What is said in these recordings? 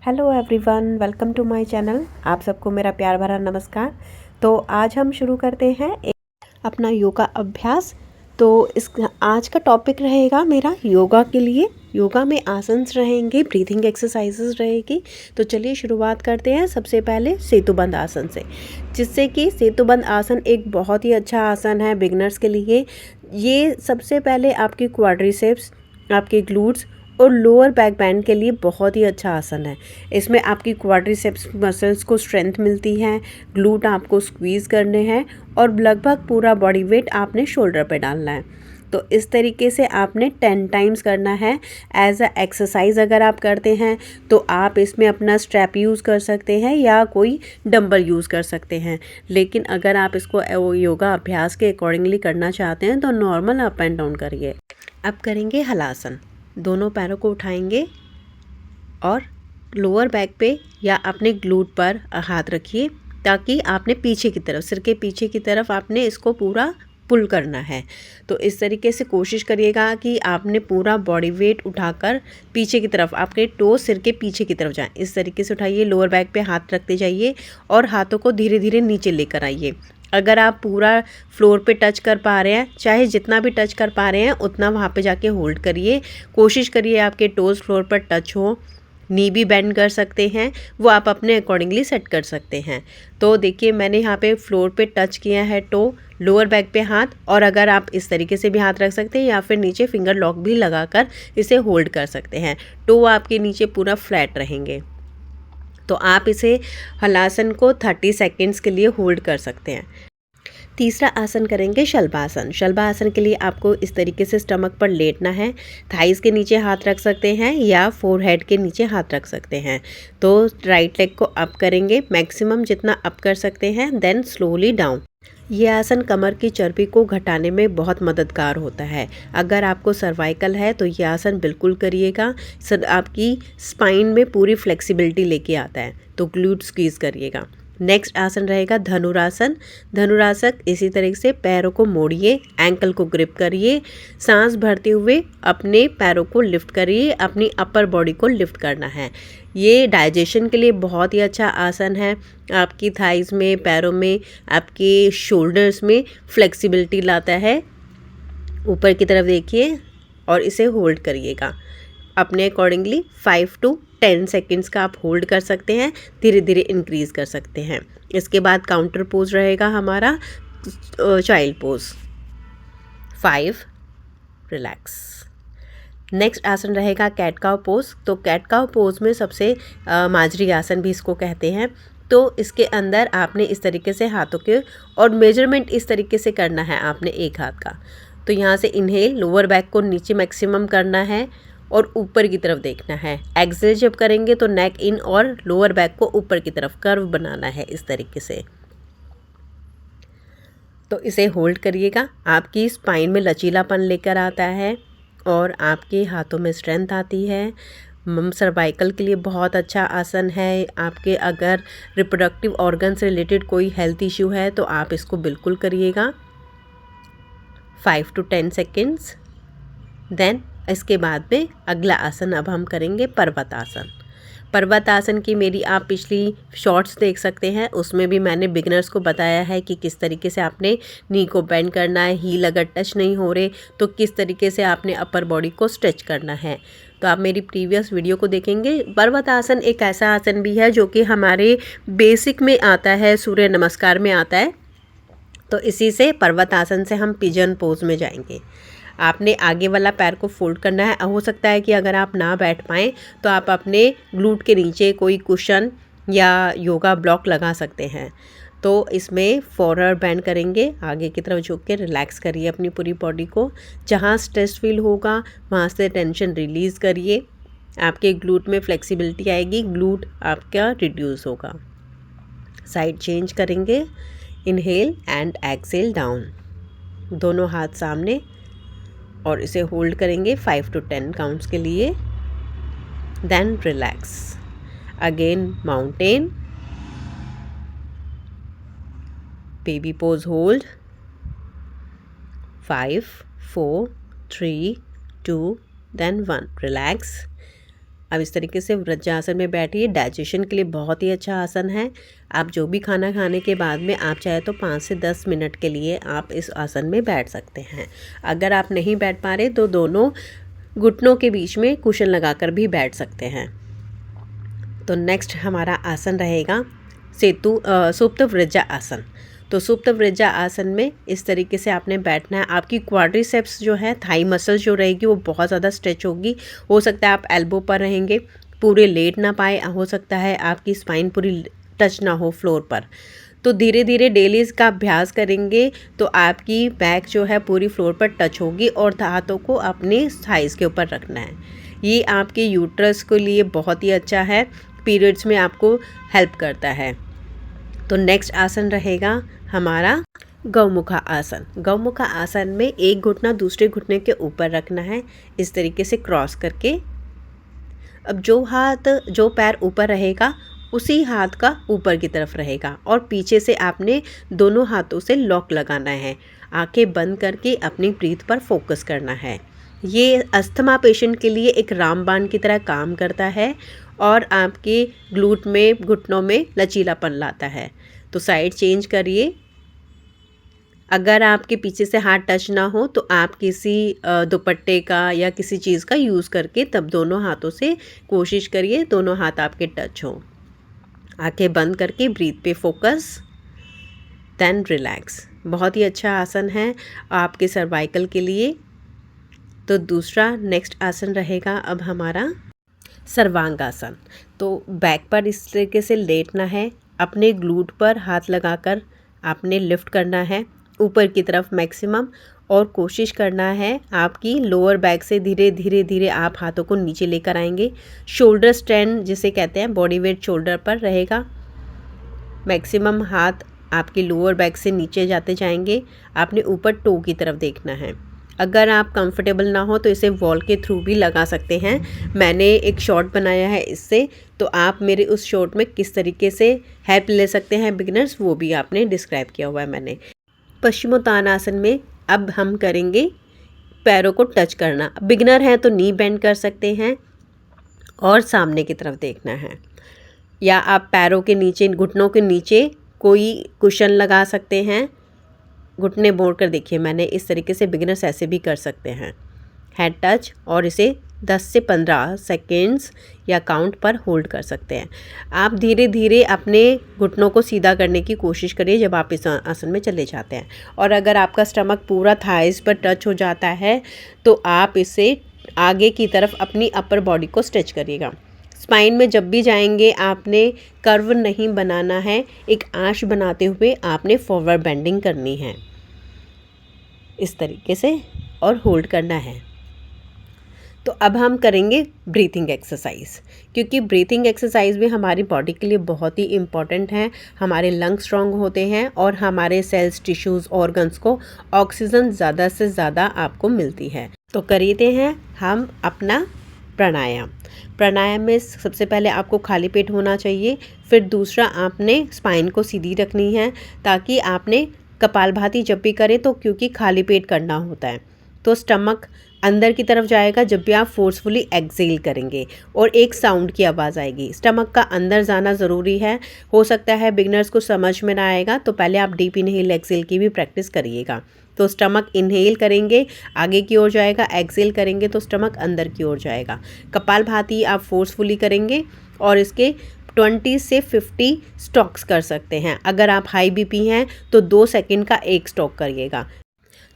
Hello everyone, welcome to my channel. आप सबको मेरा प्यार भरा नमस्कार। तो आज हम शुरू करते हैं अपना योगा अभ्यास। तो इस आज का टॉपिक रहेगा मेरा योगा के लिए। योगा में आसन्स रहेंगे, ब्रीथिंग एक्सरसाइजेस रहेगी। तो चलिए शुरुआत करते हैं सबसे पहले सेतुबंद आसन से, जिससे कि सेतुबंद आसन एक बहुत ही अच्छा आसन है बिगिनर्स के लिए। ये सबसे पहले आपकी क्वाड्रिसेप्स, आपके ग्लूट्स और लोअर बैक बैंड के लिए बहुत ही अच्छा आसन है। इसमें आपकी क्वाड्रिसेप्स मसल्स को स्ट्रेंथ मिलती है, ग्लूट आपको स्क्वीज़ करने हैं और लगभग पूरा बॉडी वेट आपने शोल्डर पे डालना है। तो इस तरीके से आपने 10 टाइम्स करना है एज अ एक्सरसाइज। अगर आप करते हैं तो आप इसमें अपना स्ट्रैप यूज़ कर सकते हैं या कोई डंबल यूज़ कर सकते हैं। लेकिन अगर आप इसको योगा अभ्यास के अकॉर्डिंगली करना चाहते हैं तो नॉर्मल अप एंड डाउन करिए। अब करेंगे हलासन। दोनों पैरों को उठाएंगे और लोअर बैक पे या अपने ग्लूट पर हाथ रखिए, ताकि आपने पीछे की तरफ, सिर के पीछे की तरफ आपने इसको पूरा पुल करना है। तो इस तरीके से कोशिश करिएगा कि आपने पूरा बॉडी वेट उठाकर पीछे की तरफ, आपके टो सिर के पीछे की तरफ जाएं। इस तरीके से उठाइए, लोअर बैक पे हाथ रखते जाइए और हाथों को धीरे धीरे नीचे लेकर आइए। अगर आप पूरा फ्लोर पे टच कर पा रहे हैं, चाहे जितना भी टच कर पा रहे हैं उतना वहाँ पे जाके होल्ड करिए। कोशिश करिए आपके टोज़ फ्लोर पर टच हो। नी भी बेंड कर सकते हैं, वो आप अपने अकॉर्डिंगली सेट कर सकते हैं। तो देखिए मैंने यहाँ पे फ्लोर पे टच किया है टो, लोअर बैक पे हाथ, और अगर आप इस तरीके से भी हाथ रख सकते हैं या फिर नीचे फिंगर लॉक भी लगाकर इसे होल्ड कर सकते हैं। टो आपके नीचे पूरा फ्लैट रहेंगे। तो आप इसे हलासन को 30 सेकेंड्स के लिए होल्ड कर सकते हैं। तीसरा आसन करेंगे शल्भासन। शल्भासन के लिए आपको इस तरीके से स्टमक पर लेटना है। थाइस के नीचे हाथ रख सकते हैं या फोरहेड के नीचे हाथ रख सकते हैं। तो राइट लेग को अप करेंगे, मैक्सिमम जितना अप कर सकते हैं, देन स्लोली डाउन। ये आसन कमर की चर्बी को घटाने में बहुत मददगार होता है। अगर आपको सर्वाइकल है तो ये आसन बिल्कुल करिएगा। आपकी स्पाइन में पूरी फ्लेक्सिबिलिटी लेके आता है। तो ग्लूट स्क्वीज करिएगा। नेक्स्ट आसन रहेगा धनुरासन। धनुरासन इसी तरीके से पैरों को मोड़िए, एंकल को ग्रिप करिए, सांस भरते हुए अपने पैरों को लिफ्ट करिए, अपनी अपर बॉडी को लिफ्ट करना है। ये डाइजेशन के लिए बहुत ही अच्छा आसन है। आपकी थाइस में, पैरों में, आपके शोल्डर्स में फ्लेक्सिबिलिटी लाता है। ऊपर की तरफ देखिए और इसे होल्ड करिएगा। अपने अकॉर्डिंगली 5 to 10 सेकेंड्स का आप होल्ड कर सकते हैं, धीरे धीरे इंक्रीज कर सकते हैं। इसके बाद काउंटर पोज रहेगा हमारा चाइल्ड पोज। 5, रिलैक्स। नेक्स्ट आसन रहेगा कैट काउ पोज। तो कैट काउ पोज में सबसे माजरी आसन भी इसको कहते हैं। तो इसके अंदर आपने इस तरीके से हाथों के, और मेजरमेंट इस तरीके से करना है आपने एक हाथ का। तो यहाँ से इनहेल, लोअर बैक को नीचे मैक्सिमम करना है और ऊपर की तरफ देखना है। एक्सेल जब करेंगे तो नेक इन और लोअर बैक को ऊपर की तरफ कर्व बनाना है इस तरीके से। तो इसे होल्ड करिएगा। आपकी स्पाइन में लचीलापन लेकर आता है और आपके हाथों में स्ट्रेंथ आती है। सर्वाइकल के लिए बहुत अच्छा आसन है। आपके अगर रिप्रोडक्टिव ऑर्गन से रिलेटेड कोई हेल्थ इश्यू है तो आप इसको बिल्कुल करिएगा। 5 to 10 सेकेंड्स। देन इसके बाद में अगला आसन अब हम करेंगे पर्वत आसन। पर्वत आसन की मेरी आप पिछली शॉर्ट्स देख सकते हैं, उसमें भी मैंने बिगिनर्स को बताया है कि किस तरीके से आपने नी को बेंड करना है, हील अगर टच नहीं हो रहे तो किस तरीके से आपने अपर बॉडी को स्ट्रेच करना है। तो आप मेरी प्रीवियस वीडियो को देखेंगे। पर्वत आसन एक ऐसा आसन भी है जो कि हमारे बेसिक में आता है, सूर्य नमस्कार में आता है। तो इसी से पर्वत आसन से हम पिजन पोज में जाएंगे। आपने आगे वाला पैर को फोल्ड करना है। हो सकता है कि अगर आप ना बैठ पाएँ तो आप अपने ग्लूट के नीचे कोई कुशन या योगा ब्लॉक लगा सकते हैं। तो इसमें फॉरवर्ड बेंड करेंगे, आगे की तरफ झुक के रिलैक्स करिए अपनी पूरी बॉडी को। जहाँ स्ट्रेस फील होगा वहाँ से टेंशन रिलीज़ करिए। आपके ग्लूट में फ्लेक्सिबिलिटी आएगी, ग्लूट आपका रिड्यूस होगा। साइड चेंज करेंगे, इनहेल एंड एक्सेल डाउन। दोनों हाथ सामने और इसे होल्ड करेंगे 5 to 10 काउंट्स के लिए। Then relax again, mountain, baby pose, hold. 5, 4, 3, 2, then 1, relax अब इस तरीके से वज्रासन में बैठिए। डाइजेशन के लिए बहुत ही अच्छा आसन है। आप जो भी खाना खाने के बाद में आप चाहे तो 5 से 10 मिनट के लिए आप इस आसन में बैठ सकते हैं। अगर आप नहीं बैठ पा रहे तो दोनों घुटनों के बीच में कुशन लगाकर भी बैठ सकते हैं। तो नेक्स्ट हमारा आसन रहेगा सुप्त वृज्जा आसन। तो सुप्त वृज्जा आसन में इस तरीके से आपने बैठना है। आपकी क्वाड्रिसेप्स जो है, थाई मसल जो रहेगी वो बहुत ज़्यादा स्ट्रेच होगी। हो सकता है आप एल्बो पर रहेंगे, पूरे लेट ना पाए, हो सकता है आपकी स्पाइन पूरी टच ना हो फ्लोर पर। तो धीरे धीरे डेली इसका अभ्यास करेंगे तो आपकी बैक जो है पूरी फ्लोर पर टच होगी और हाथों को अपने थाइस के ऊपर रखना है। ये आपके यूट्रस के लिए बहुत ही अच्छा है, पीरियड्स में आपको हेल्प करता है। तो नेक्स्ट आसन रहेगा हमारा गौमुखा आसन। गौमुखा आसन में एक घुटना दूसरे घुटने के ऊपर रखना है, इस तरीके से क्रॉस करके। अब जो पैर ऊपर रहेगा उसी हाथ का ऊपर की तरफ रहेगा और पीछे से आपने दोनों हाथों से लॉक लगाना है। आंखें बंद करके अपनी ब्रीथ पर फोकस करना है। ये अस्थमा पेशेंट के लिए एक रामबाण की तरह काम करता है और आपके ग्लूट में, घुटनों में लचीलापन लाता है। तो साइड चेंज करिए। अगर आपके पीछे से हाथ टच ना हो तो आप किसी दुपट्टे का या किसी चीज़ का यूज़ करके तब दोनों हाथों से कोशिश करिए दोनों हाथ आपके टच हो। आंखें बंद करके ब्रीथ पे फोकस, देन रिलैक्स। बहुत ही अच्छा आसन है आपके सर्वाइकल के लिए। तो दूसरा नेक्स्ट आसन रहेगा अब हमारा सर्वांगासन। तो बैक पर इस तरीके से लेटना है, अपने ग्लूट पर हाथ लगाकर आपने लिफ्ट करना है ऊपर की तरफ मैक्सिमम, और कोशिश करना है आपकी लोअर बैक से धीरे धीरे धीरे आप हाथों को नीचे लेकर आएंगे। शोल्डर स्ट्रेंथ जिसे कहते हैं, बॉडी वेट शोल्डर पर रहेगा। मैक्सिमम हाथ आपकी लोअर बैक से नीचे जाते जाएंगे। आपने ऊपर टो की तरफ देखना है। अगर आप कंफर्टेबल ना हो तो इसे वॉल के थ्रू भी लगा सकते हैं। मैंने एक शॉर्ट बनाया है इससे, तो आप मेरे उस शॉर्ट में किस तरीके से हेल्प ले सकते हैं बिगिनर्स, वो भी आपने डिस्क्राइब किया हुआ है मैंने। पश्चिमोत्तानासन में अब हम करेंगे पैरों को टच करना। बिगिनर हैं तो नी बेंड कर सकते हैं और सामने की तरफ देखना है, या आप पैरों के नीचे, घुटनों के नीचे कोई कुशन लगा सकते हैं। घुटने मोड़ कर देखिए मैंने, इस तरीके से बिगिनर्स ऐसे भी कर सकते हैं। हेड टच, और इसे 10 से 15 सेकेंड्स या काउंट पर होल्ड कर सकते हैं। आप धीरे धीरे अपने घुटनों को सीधा करने की कोशिश करिए जब आप इस आसन में चले जाते हैं। और अगर आपका स्टमक पूरा थाइस पर टच हो जाता है तो आप इसे आगे की तरफ अपनी अपर बॉडी को स्ट्रेच करिएगा। स्पाइन में जब भी जाएंगे आपने कर्व नहीं बनाना है, एक आंच बनाते हुए आपने फॉरवर्ड बेंडिंग करनी है इस तरीके से और होल्ड करना है। तो अब हम करेंगे ब्रीथिंग एक्सरसाइज, क्योंकि ब्रीथिंग एक्सरसाइज भी हमारी बॉडी के लिए बहुत ही इम्पॉर्टेंट है। हमारे लंग स्ट्रॉन्ग होते हैं और हमारे सेल्स, टिश्यूज़, ऑर्गन्स को ऑक्सीजन ज़्यादा से ज़्यादा आपको मिलती है। तो करते हैं हम अपना प्राणायाम। प्राणायाम में सबसे पहले आपको खाली पेट होना चाहिए। फिर दूसरा, आपने स्पाइन को सीधी रखनी है ताकि आपने कपालभाति जब भी करें तो क्योंकि खाली पेट करना होता है तो स्टमक अंदर की तरफ जाएगा जब भी आप फोर्सफुली एक्सेल करेंगे और एक साउंड की आवाज़ आएगी। स्टमक का अंदर जाना ज़रूरी है। हो सकता है बिगनर्स को समझ में ना आएगा, तो पहले आप डीप इनहेल एक्सेल की भी प्रैक्टिस करिएगा। तो स्टमक इनहेल करेंगे आगे की ओर जाएगा, एक्सेल करेंगे तो स्टमक अंदर की ओर जाएगा। कपालभाति आप फोर्सफुली करेंगे और इसके 20 से 50 स्टॉक्स कर सकते हैं। अगर आप हाई बीपी हैं तो 2 सेकंड का एक स्टॉक करिएगा।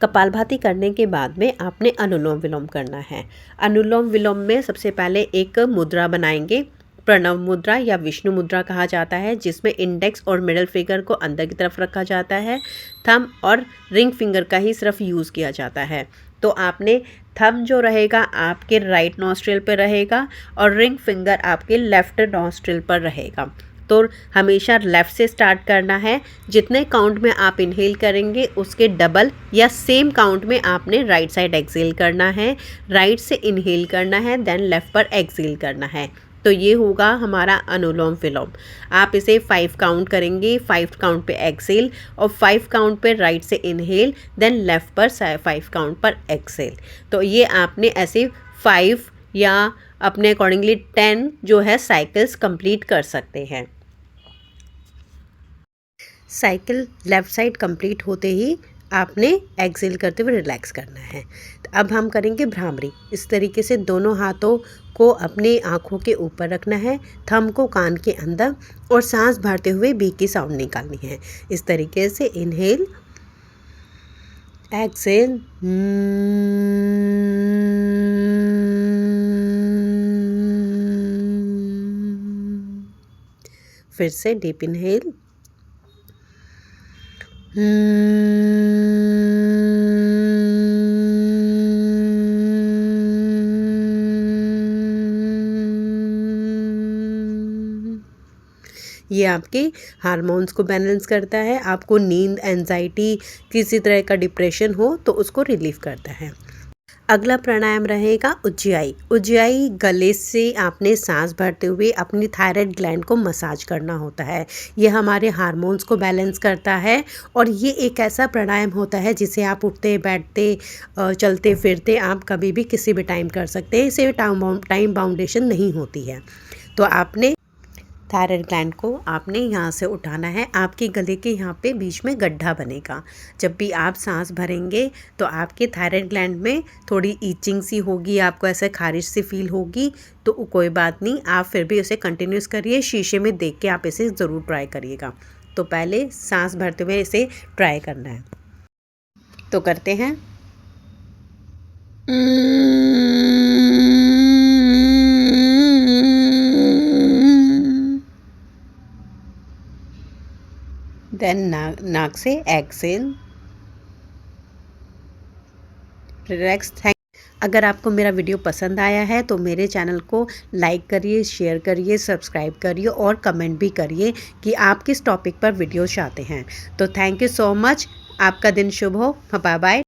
कपालभाति करने के बाद में आपने अनुलोम विलोम करना है। अनुलोम विलोम में सबसे पहले एक मुद्रा बनाएंगे, प्रणव मुद्रा या विष्णु मुद्रा कहा जाता है, जिसमें इंडेक्स और मिडल फिंगर को अंदर की तरफ रखा जाता है। थंब और रिंग फिंगर का ही सिर्फ यूज़ किया जाता है। तो आपने थंब जो रहेगा आपके राइट नॉस्ट्रिल पर रहेगा और रिंग फिंगर आपके लेफ्ट नॉस्ट्रिल पर रहेगा। तो हमेशा लेफ़्ट से स्टार्ट करना है। जितने काउंट में आप इनहेल करेंगे उसके डबल या सेम काउंट में आपने राइट साइड एक्सेल करना है। राइट से इनहेल करना है, देन लेफ़्ट पर एक्सेल करना है। तो ये होगा हमारा अनुलोम विलोम। आप इसे 5 काउंट करेंगे, 5 काउंट पे एक्सेल और 5 काउंट पे राइट से इनहेल, देन लेफ़्ट पर 5 काउंट पर एक्सेल। तो ये आपने ऐसे 5 या अपने अकॉर्डिंगली 10 जो है साइकिल्स कंप्लीट कर सकते हैं। साइकिल लेफ़्ट साइड कंप्लीट होते ही आपने एक्सेल करते हुए रिलैक्स करना है। तो अब हम करेंगे भ्रामरी। इस तरीके से दोनों हाथों को अपनी आँखों के ऊपर रखना है, थंब को कान के अंदर और सांस भरते हुए बी की साउंड निकालनी है। इस तरीके से इनहेल, एक्सेल, फिर से डीप इनहेल, ये आपके हार्मोन्स को बैलेंस करता है, आपको नींद, एंजाइटी, किसी तरह का डिप्रेशन हो तो उसको रिलीफ करता है। अगला प्राणायाम रहेगा उज्जाई। उज्जाई गले से आपने सांस भरते हुए अपनी थायराइड ग्लैंड को मसाज करना होता है। ये हमारे हार्मोन्स को बैलेंस करता है और ये एक ऐसा प्राणायाम होता है जिसे आप उठते बैठते चलते फिरते आप कभी भी किसी भी टाइम कर सकते हैं। इसे टाइम बाउंडेशन नहीं होती है। तो आपने थायराइड ग्लैंड को आपने यहाँ से उठाना है। आपके गले के यहाँ पे बीच में गड्ढा बनेगा। जब भी आप सांस भरेंगे तो आपके थायराइड ग्लैंड में थोड़ी ईचिंग सी होगी, आपको ऐसे खारिश सी फील होगी, तो कोई बात नहीं, आप फिर भी उसे कंटिन्यूस करिए। शीशे में देख के आप इसे ज़रूर ट्राई करिएगा। तो पहले सांस भरते हुए इसे ट्राई करना है। तो करते हैं। देन नाक से एक्सेल, रिलैक्स। अगर आपको मेरा वीडियो पसंद आया है तो मेरे चैनल को लाइक करिए, शेयर करिए, सब्सक्राइब करिए और कमेंट भी करिए कि आप किस टॉपिक पर वीडियो चाहते हैं। तो थैंक यू सो मच। आपका दिन शुभ हो। Bye bye.